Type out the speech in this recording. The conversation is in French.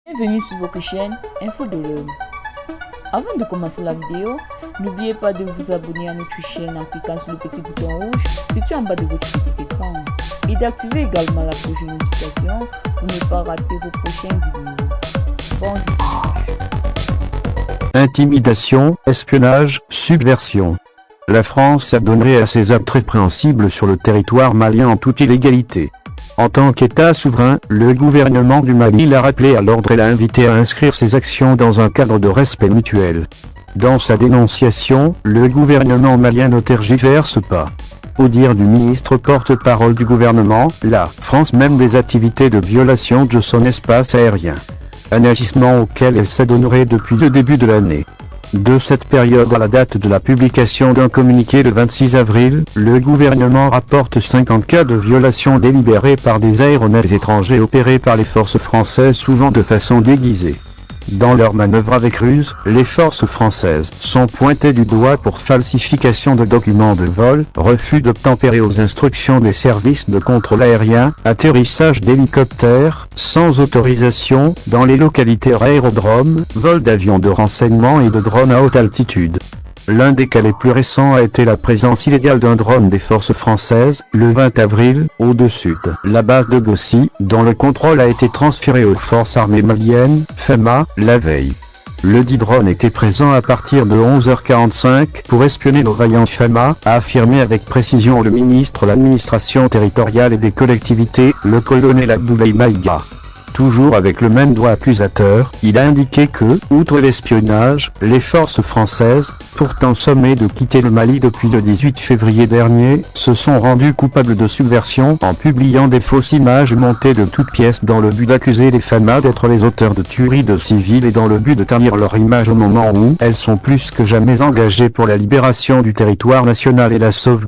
Bienvenue sur votre chaîne Info de l'Homme. Avant de commencer la vidéo, n'oubliez pas de vous abonner à notre chaîne en cliquant sur le petit bouton rouge situé en bas de votre petit écran et d'activer également la cloche de notification pour ne pas rater vos prochaines vidéos. Bon visionnage. Intimidation, espionnage, subversion. La France a donné à ses actes répréhensibles sur le territoire malien en toute illégalité. En tant qu'État souverain, le gouvernement du Mali l'a rappelé à l'ordre et l'a invité à inscrire ses actions dans un cadre de respect mutuel. Dans sa dénonciation, le gouvernement malien ne tergiverse pas. Au dire du ministre porte-parole du gouvernement, la France mène des activités de violation de son espace aérien. Un agissement auquel elle s'adonnerait depuis le début de l'année. De cette période à la date de la publication d'un communiqué le 26 avril, le gouvernement rapporte 50 cas de violation délibérée par des aéronefs étrangers opérés par les forces françaises souvent de façon déguisée. Dans leurs manœuvres avec ruse, les forces françaises sont pointées du doigt pour falsification de documents de vol, refus d'obtempérer aux instructions des services de contrôle aérien, atterrissage d'hélicoptères, sans autorisation, dans les localités aérodromes, vol d'avions de renseignement et de drones à haute altitude. L'un des cas les plus récents a été la présence illégale d'un drone des forces françaises, le 20 avril, au-dessus de la base de Gossi, dont le contrôle a été transféré aux forces armées maliennes, FEMA, la veille. Le dit drone était présent à partir de 11h45 pour espionner nos vaillants FEMA, a affirmé avec précision le ministre de l'administration territoriale et des collectivités, le colonel Abdoulaye Maïga. Toujours avec le même doigt accusateur, il a indiqué que, outre l'espionnage, les forces françaises, pourtant sommées de quitter le Mali depuis le 18 février dernier, se sont rendues coupables de subversion en publiant des fausses images montées de toutes pièces dans le but d'accuser les FEMA d'être les auteurs de tueries de civils et dans le but de ternir leur image au moment où elles sont plus que jamais engagées pour la libération du territoire national et la sauvegarde